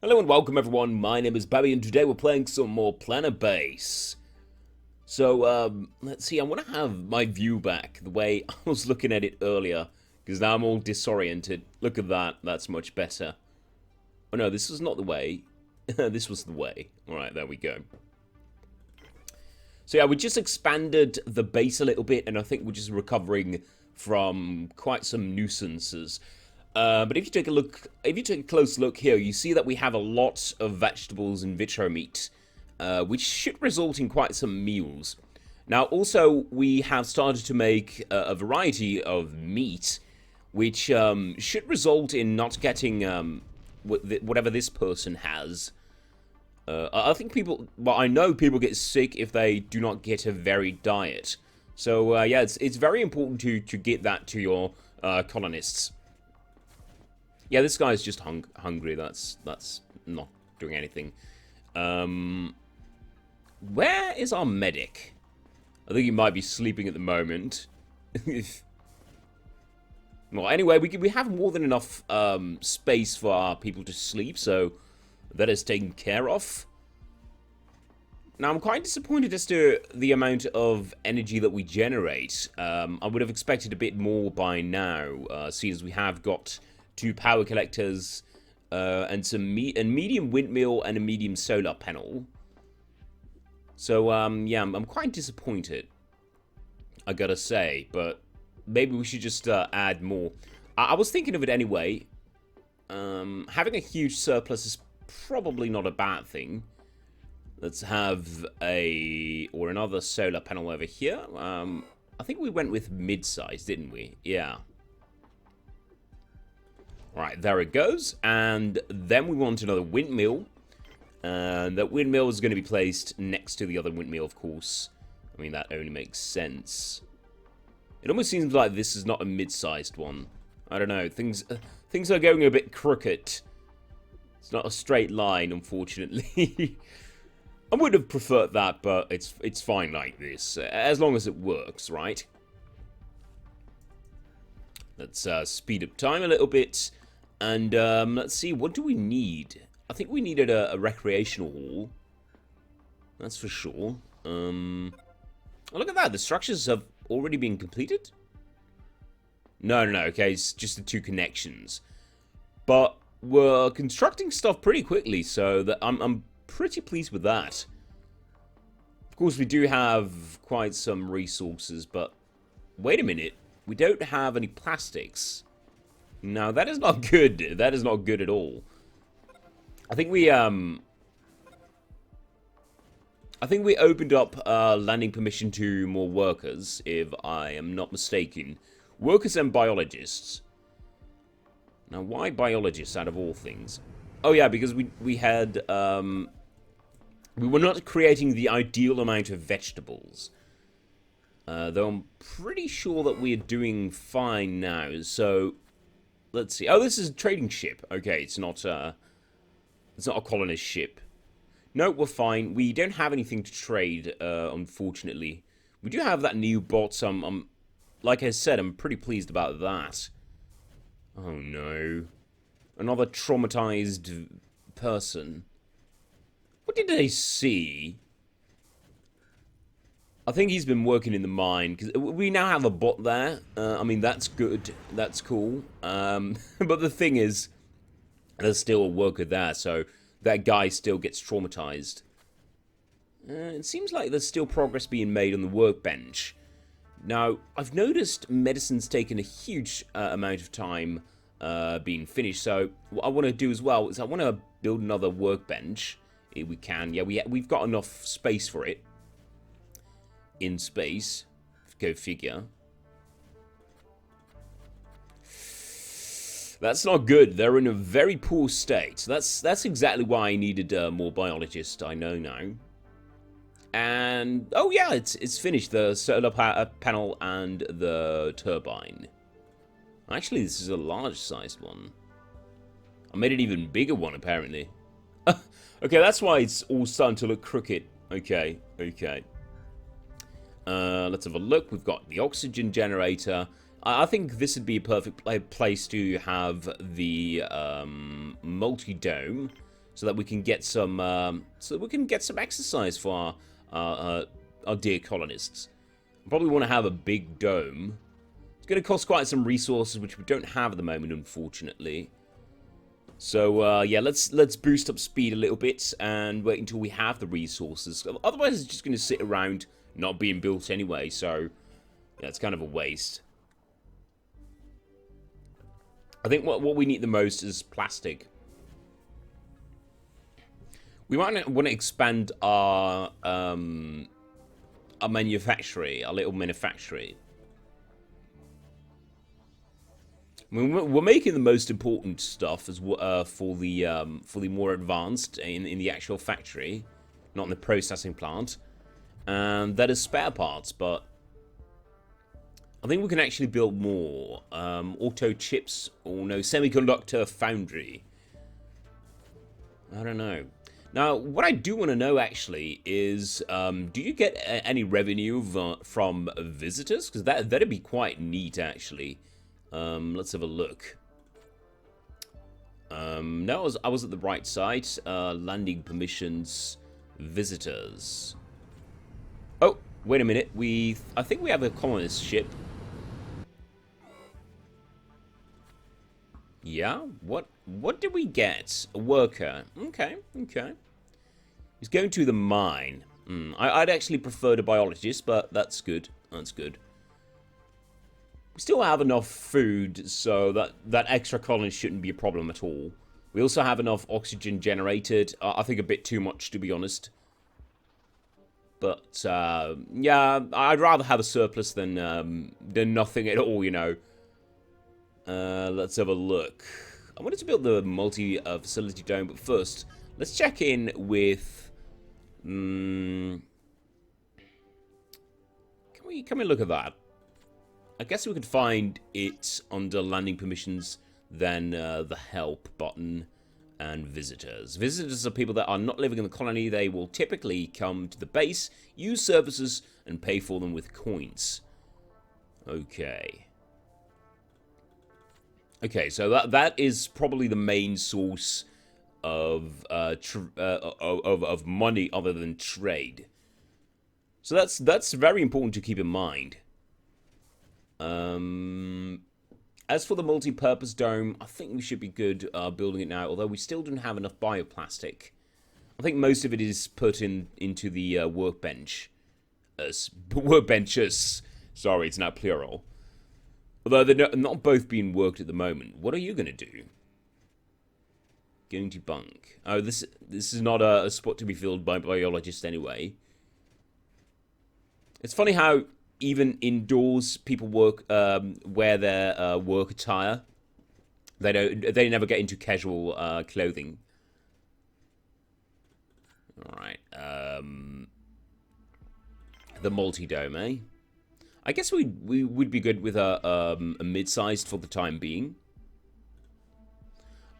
Hello and welcome everyone, my name is Babby and today we're playing some more Planetbase. So, let's see, I want to have my view back the way I was looking at it earlier, because now I'm all disoriented. Look at that, that's much better. Oh no, this was not the way. This was the way. Alright, there we go. So yeah, we just expanded the base a little bit, and I think we're just recovering from quite some nuisances. But if you take a look, if you take a close look here, you see that we have a lot of vegetables and Vitromeat, which should result in quite some meals. Now, also, we have started to make a variety of meat, which should result in not getting whatever this person has. I think people, well, I know people get sick if they do not get a varied diet. So, yeah, it's very important to get that to your colonists. Yeah, this guy's just hungry. That's not doing anything. Where is our medic? I think he might be sleeping at the moment. Well, anyway, we have more than enough space for our people to sleep, so that is taken care of. Now, I'm quite disappointed as to the amount of energy that we generate. I would have expected a bit more by now, seeing as we have got 2 power collectors, and some medium windmill and a medium solar panel. So, yeah, I'm quite disappointed, I gotta say, but maybe we should just add more. I was thinking of it anyway. Having a huge surplus is probably not a bad thing. Let's have another solar panel over here. I think we went with mid-size, didn't we? Yeah. Right, there it goes. And then we want another windmill. And that windmill is going to be placed next to the other windmill, of course. I mean, that only makes sense. It almost seems like this is not a mid-sized one. I don't know. Things are going a bit crooked. It's not a straight line, unfortunately. I would have preferred that, but it's fine like this. As long as it works, right? Let's speed up time a little bit. And let's see, what do we need? I think we needed a recreational hall. That's for sure. Oh, look at that. The structures have already been completed? No, okay, it's just the 2 connections. But we're constructing stuff pretty quickly, so that I'm pretty pleased with that. Of course, we do have quite some resources, but wait a minute. We don't have any plastics. No, that is not good. That is not good at all. I think we opened up landing permission to more workers, if I am not mistaken. Workers and biologists. Now, why biologists out of all things? Oh yeah, because we had we were not creating the ideal amount of vegetables. Though I'm pretty sure that we're doing fine now. So let's see. Oh, this is a trading ship. Okay, it's not a colonist ship. No, we're fine. We don't have anything to trade, unfortunately. We do have that new bot, so like I said, I'm pretty pleased about that. Oh no. Another traumatized person. What did they see? I think he's been working in the mine, because we now have a bot there. I mean, that's good. That's cool. But the thing is, there's still a worker there, so that guy still gets traumatized. It seems like there's still progress being made on the workbench. Now, I've noticed medicine's taken a huge amount of time being finished, so what I want to do as well is I want to build another workbench, if we can. Yeah, we've got enough space for it. In space. Go figure. That's not good. They're in a very poor state. That's exactly why I needed more biologists, I know now. And oh yeah, it's finished. The solar panel and the turbine. Actually, this is a large-sized one. I made an even bigger one, apparently. Okay, that's why it's all starting to look crooked. Okay. Let's have a look. We've got the oxygen generator. I think this would be a perfect place to have the multi-dome. so that we can get some exercise for our dear colonists. Probably want to have a big dome. It's going to cost quite some resources, which we don't have at the moment, unfortunately. So yeah, let's boost up speed a little bit and wait until we have the resources. Otherwise, it's just going to sit around not being built anyway. So yeah, it's kind of a waste. I think what we need the most is plastic. We might want to expand our manufactory, our little manufactory. I mean, we're making the most important stuff as for the more advanced in the actual factory, not in the processing plant, and that is spare parts. But I think we can actually build more auto chips or no semiconductor foundry. I don't know. Now, what I do want to know, actually, is do you get any revenue from visitors? Because that'd be quite neat, actually. Let's have a look. No, I was at the right site. Landing permissions, visitors. Oh, wait a minute. I think we have a colonist ship. Yeah, what did we get? A worker. Okay. He's going to the mine. I'd actually prefer a biologist, but that's good. That's good. We still have enough food, so that extra colony shouldn't be a problem at all. We also have enough oxygen generated. I think a bit too much, to be honest. But yeah, I'd rather have a surplus than nothing at all, you know. Let's have a look. I wanted to build the multi-facility dome, but first, let's check in with... Can we look at that? I guess we could find it under landing permissions, then the help button, and visitors. Visitors are people that are not living in the colony. They will typically come to the base, use services, and pay for them with coins. Okay. Okay, so that is probably the main source of money other than trade. So that's very important to keep in mind. As for the multi-purpose dome, I think we should be good building it now, although we still don't have enough bioplastic. I think most of it is put into the workbench. Workbenches. Sorry, it's now plural. Although they're not both being worked at the moment. What are you going to do? Going to bunk. Oh, this is not a spot to be filled by biologists anyway. It's funny how even indoors people wear their work attire. They never get into casual clothing. All right. The multi-dome, eh? I guess we would be good with a mid-sized for the time being.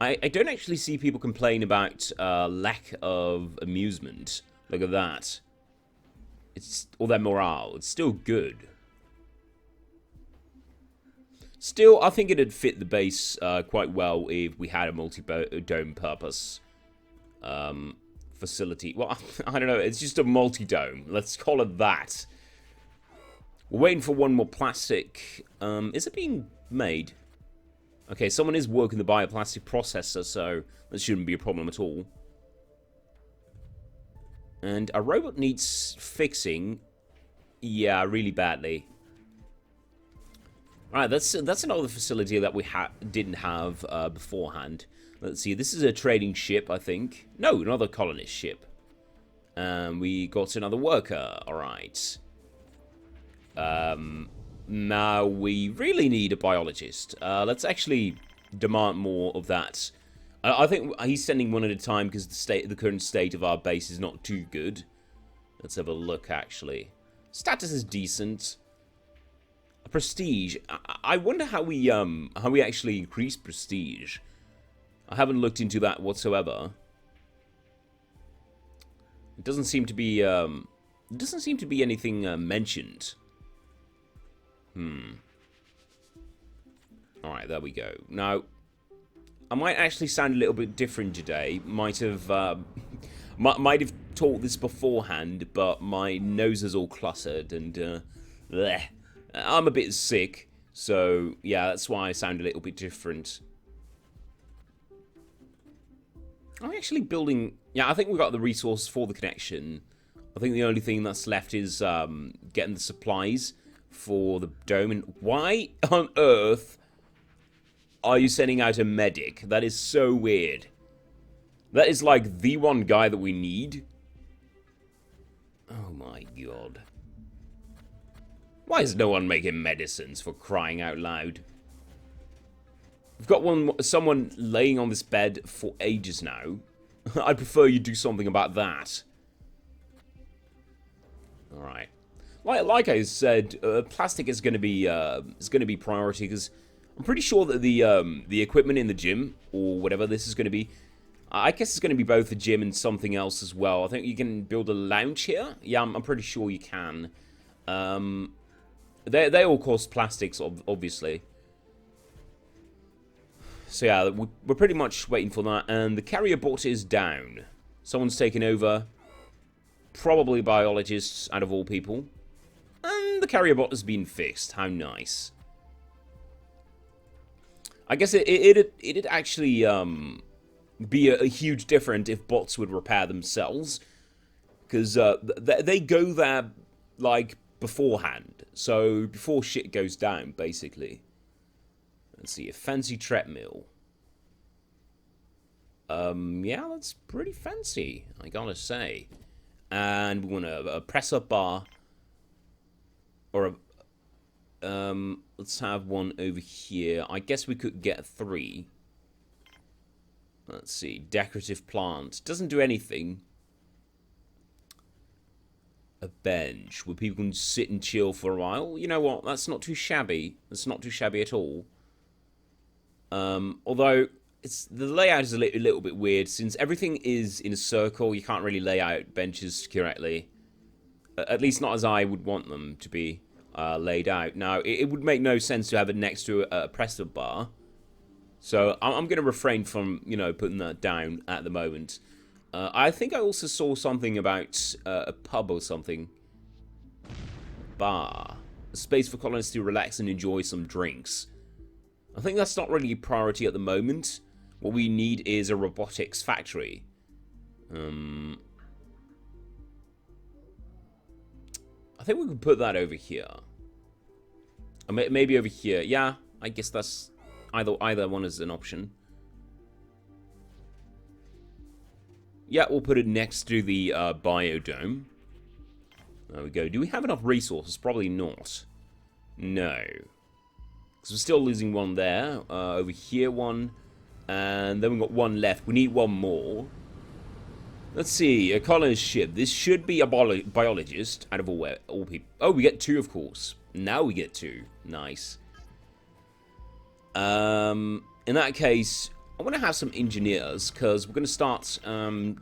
I don't actually see people complain about lack of amusement. Look at that. Or their morale. It's still good. Still, I think it'd fit the base quite well if we had a multi-dome purpose facility. Well, I don't know. It's just a multi-dome. Let's call it that. We're waiting for one more plastic. Is it being made? Okay, someone is working the bioplastic processor, so that shouldn't be a problem at all. And our robot needs fixing. Yeah, really badly. Alright, that's another facility that we didn't have beforehand. Let's see, this is a trading ship, I think. No, another colonist ship. And we got another worker. Alright. Now we really need a biologist. Let's actually demand more of that. I think he's sending one at a time because the current state of our base is not too good. Let's have a look, actually. Status is decent. Prestige. I wonder how we actually increase prestige. I haven't looked into that whatsoever. It doesn't seem to be anything mentioned. Alright, there we go. Now, I might actually sound a little bit different today. Might have might have taught this beforehand, but my nose is all cluttered and bleh. I'm a bit sick, so yeah, that's why I sound a little bit different. I'm actually building... Yeah, I think we've got the resources for the connection. I think the only thing that's left is getting the supplies for the dome. And why on earth are you sending out a medic? That is so weird. That is like the one guy that we need. Oh my god. Why is no one making medicines, for crying out loud? We've got someone laying on this bed for ages now. I'd prefer you do something about that. All right. Like I said, plastic is going to be priority, because I'm pretty sure that the equipment in the gym, or whatever this is going to be, I guess it's going to be both a gym and something else as well. I think you can build a lounge here. Yeah, I'm pretty sure you can. They all cost plastics, obviously. So yeah, we're pretty much waiting for that. And the carrier bot is down. Someone's taken over. Probably biologists, out of all people. And the carrier bot has been fixed. How nice. I guess it'd actually be a huge difference if bots would repair themselves. Because they go there, like, beforehand. So, before shit goes down, basically. Let's see, a fancy treadmill. Yeah, that's pretty fancy, I gotta say. And we want a press-up bar. Or a... let's have one over here. I guess we could get 3. Let's see, decorative plant. Doesn't do anything. A bench where people can sit and chill for a while. You know what, that's not too shabby. That's not too shabby at all. Although the layout is a little bit weird, since everything is in a circle. You can't really lay out benches correctly, at least not as I would want them to be laid out. Now, it would make no sense to have it next to a press-up bar, so I'm going to refrain from, you know, putting that down at the moment. I think I also saw something about a pub or something. Bar, a space for colonists to relax and enjoy some drinks. I think that's not really a priority at the moment. What we need is a robotics factory. I think we can put that over here. Or maybe over here. Yeah, I guess that's either one is an option. Yeah, we'll put it next to the biodome. There we go. Do we have enough resources? Probably not. No. Because we're still losing one there. Over here, one. And then we've got one left. We need one more. Let's see. A colonist ship. This should be a biologist out of all people. Oh, we get 2, of course. Now we get 2. Nice. In that case, I want to have some engineers, because we're going to start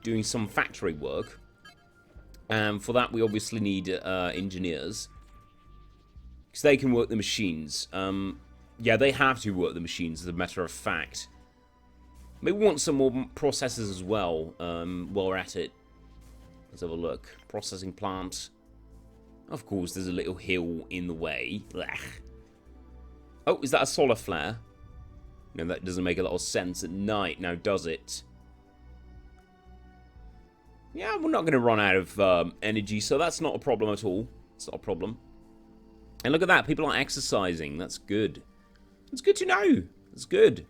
doing some factory work. And for that, we obviously need engineers. Because they can work the machines. Yeah, they have to work the machines, as a matter of fact. Maybe we want some more processors as well, while we're at it. Let's have a look. Processing plant. Of course, there's a little hill in the way. Blech. Oh, is that a solar flare? No, that doesn't make a lot of sense at night, now does it? Yeah, we're not going to run out of energy, so that's not a problem at all. It's not a problem. And look at that, people are exercising. That's good. It's good to know. It's good.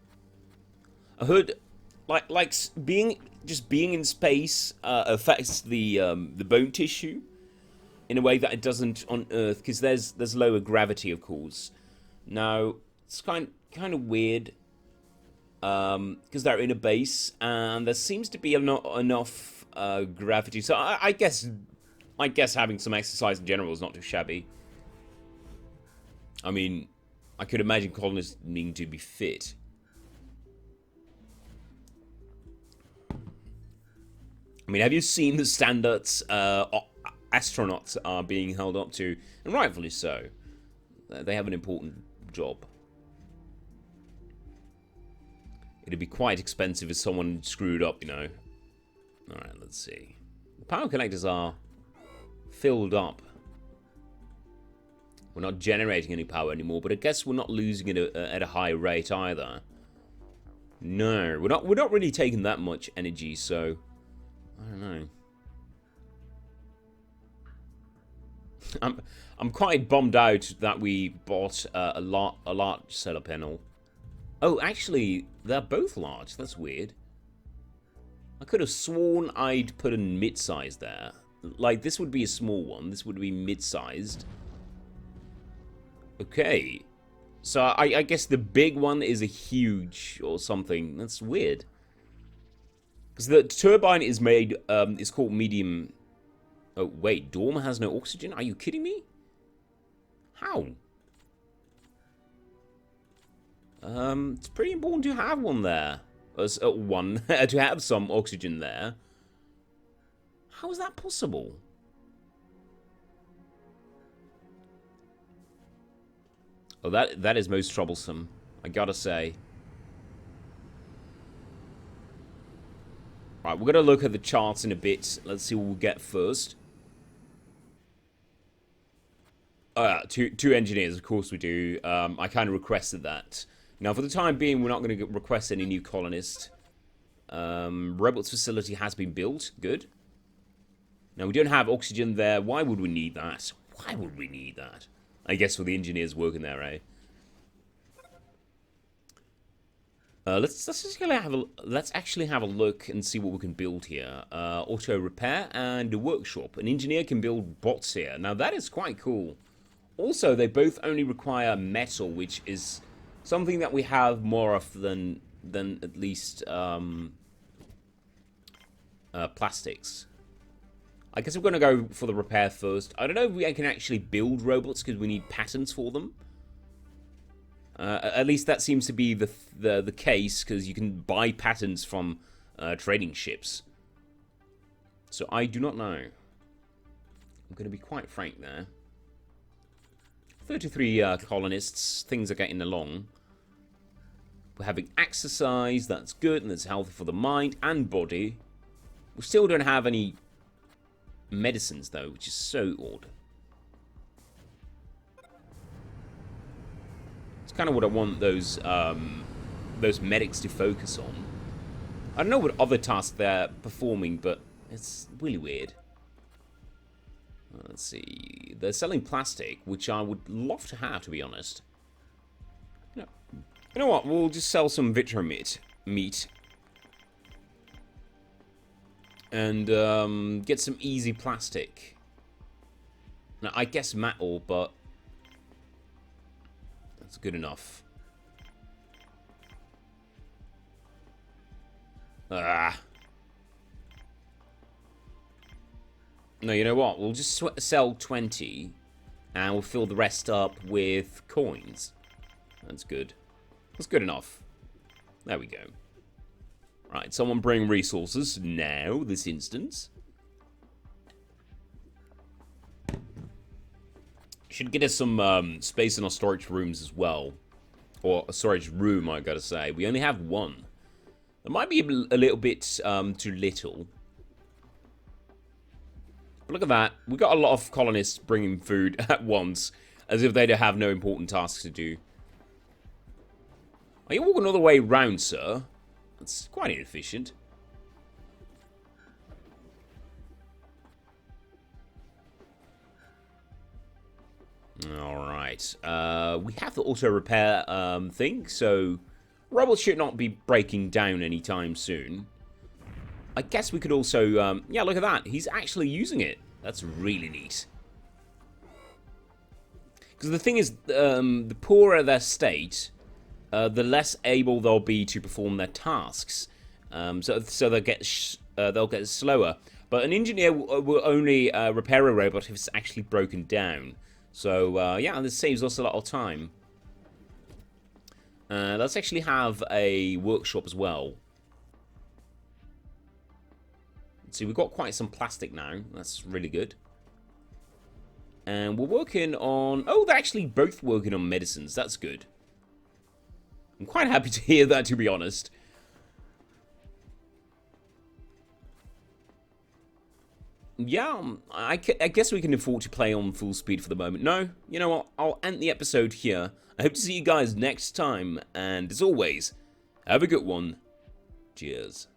I heard, like being in space affects the bone tissue in a way that it doesn't on Earth, because there's lower gravity, of course. Now it's kind of weird, because they're in a base and there seems to be not enough gravity. So I guess having some exercise in general is not too shabby. I mean, I could imagine colonists needing to be fit. I mean, have you seen the standards astronauts are being held up to? And rightfully so. They have an important job. It'd be quite expensive if someone screwed up, you know. Alright, let's see. The power collectors are filled up. We're not generating any power anymore, but I guess we're not losing it at a high rate either. No, we're not really taking that much energy, so I don't know. I'm quite bummed out that we bought a large solar panel. Oh, actually, they're both large. That's weird. I could have sworn I'd put a mid-size there. Like, this would be a small one. This would be mid-sized. Okay. So I guess the big one is a huge or something. That's weird. Because the turbine is made, it's called medium. Oh, wait, Dorm has no oxygen? Are you kidding me? How? It's pretty important to have one there. To have some oxygen there. How is that possible? Oh, that is most troublesome, I gotta say. Right, we're gonna look at the charts in a bit. Let's see what we'll get first. Two engineers, of course we do. I kind of requested that. Now, for the time being, we're not going to request any new colonists. Robots facility has been built. Good. Now, we don't have oxygen there. Why would we need that? Why would we need that? I guess for the engineers working there, eh? Let's actually have a look and see what we can build here. Auto repair and a workshop. An engineer can build bots here. Now, that is quite cool. Also, they both only require metal, which is something that we have more of than at least plastics. I guess we're going to go for the repair first. I don't know if we can actually build robots because we need patents for them. At least that seems to be the case, because you can buy patents from trading ships. So I do not know. I'm going to be quite frank there. 33 colonists. Things are getting along. We're having exercise. That's good, and that's healthy for the mind and body. We still don't have any medicines, though, which is so odd. It's kind of what I want those medics to focus on. I don't know what other tasks they're performing, but it's really weird. Let's see. They're selling plastic, which I would love to have, to be honest. You know what? We'll just sell some Vitromeat meat. And get some easy plastic. Now, I guess metal, but that's good enough. No, you know what? We'll just sell 20, and we'll fill the rest up with coins. That's good. That's good enough. There we go. Right, someone bring resources now, this instance. Should get us some space in our storage rooms as well. Or a storage room, I gotta say. We only have one. That might be a little bit too little. But look at that. We got a lot of colonists bringing food at once, as if they have no important tasks to do. Are you walking all the way round, sir? That's quite inefficient. Alright. We have the auto repair thing, so robots should not be breaking down anytime soon. I guess we could also, yeah, look at that. He's actually using it. That's really neat. Because the thing is, the poorer their state, the less able they'll be to perform their tasks. So they'll get slower. But an engineer will only repair a robot if it's actually broken down. So, yeah, this saves us a lot of time. Let's actually have a workshop as well. See, we've got quite some plastic now. That's really good. And we're working on... Oh, they're actually both working on medicines. That's good. I'm quite happy to hear that, to be honest. yeah, I guess we can afford to play on full speed for the moment. No, you know what? I'll end the episode here. I hope to see you guys next time, and as always, have a good one. Cheers.